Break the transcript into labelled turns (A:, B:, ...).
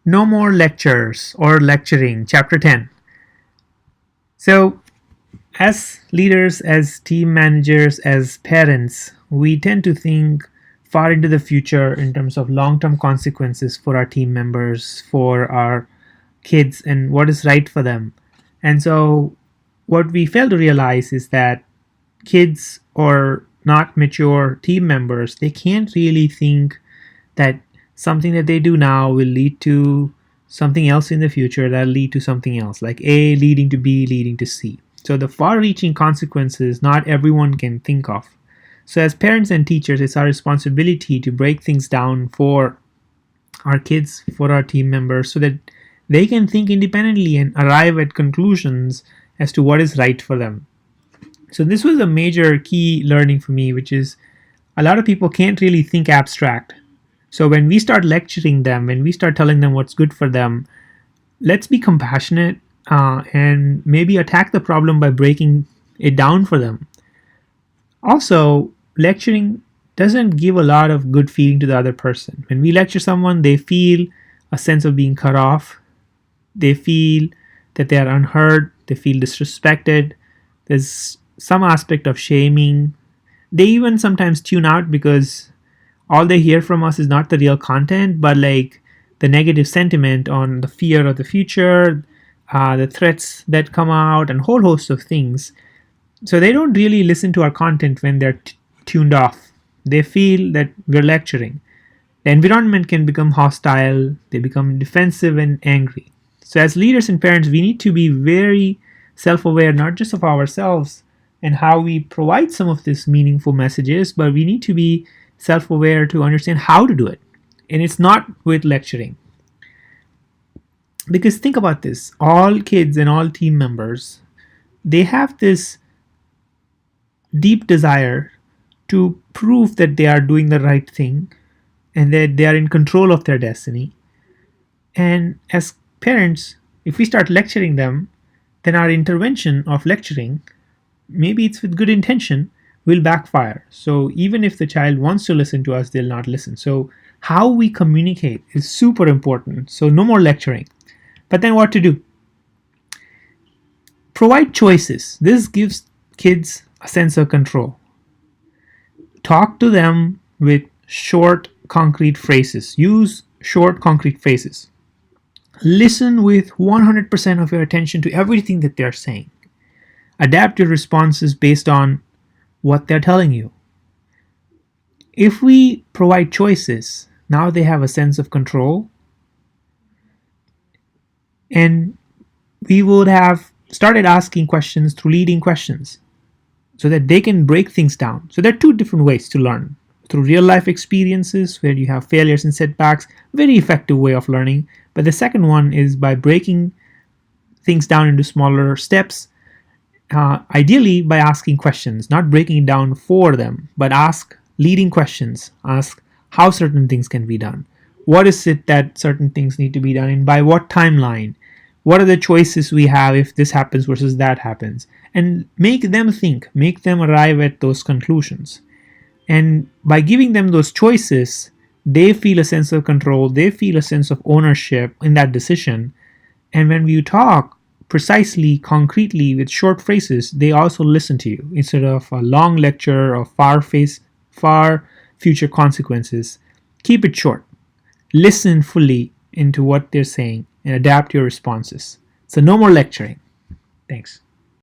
A: No more lectures or lecturing, chapter 10. So, as leaders, as team managers, as parents, we tend to think far into the future in terms of long term consequences for our team members, for our kids, and what is right for them. And so, what we fail to realize is that kids or not mature team members, they can't really think that something that they do now will lead to something else in the future that'll lead to something else, like A leading to B leading to C. So the far reaching consequences not everyone can think of. So as parents and teachers, it's our responsibility to break things down for our kids, for our team members, so that they can think independently and arrive at conclusions as to what is right for them. So this was a major key learning for me, which is a lot of people can't really think abstract. So when we start lecturing them, when we start telling them what's good for them, let's be compassionate and maybe attack the problem by breaking it down for them. Also, lecturing doesn't give a lot of good feeling to the other person. When we lecture someone, they feel a sense of being cut off. They feel that they are unheard. They feel disrespected. There's some aspect of shaming. They even sometimes tune out because all they hear from us is not the real content, but like the negative sentiment on the fear of the future, the threats that come out, and a whole host of things. So they don't really listen to our content when they're tuned off. They feel that we're lecturing. The environment can become hostile, they become defensive and angry. So as leaders and parents, we need to be very self-aware, not just of ourselves and how we provide some of these meaningful messages, but we need to be self-aware to understand how to do it. And it's not with lecturing. Because think about this, all kids and all team members, they have this deep desire to prove that they are doing the right thing and that they are in control of their destiny. And as parents, if we start lecturing them, then our intervention of lecturing, maybe it's with good intention, will backfire. So even if the child wants to listen to us, they'll not listen. So how we communicate is super important. So no more lecturing. But then what to do? Provide choices. This gives kids a sense of control. Talk to them with short, concrete phrases. Use short, concrete phrases. Listen with 100% of your attention to everything that they're saying. Adapt your responses based on what they're telling you. If we provide choices, now they have a sense of control, and we would have started asking questions through leading questions so that they can break things down. So there are two different ways to learn. Through real life experiences where you have failures and setbacks, very effective way of learning. But the second one is by breaking things down into smaller steps, ideally by asking questions, not breaking it down for them, but ask leading questions. Ask how certain things can be done. What is it that certain things need to be done and by what timeline? What are the choices we have if this happens versus that happens? And make them think, make them arrive at those conclusions. And by giving them those choices, they feel a sense of control, they feel a sense of ownership in that decision. And when you talk precisely, concretely, with short phrases, they also listen to you instead of a long lecture of far future consequences. Keep it short. Listen fully into what they're saying and adapt your responses. So no more lecturing. Thanks.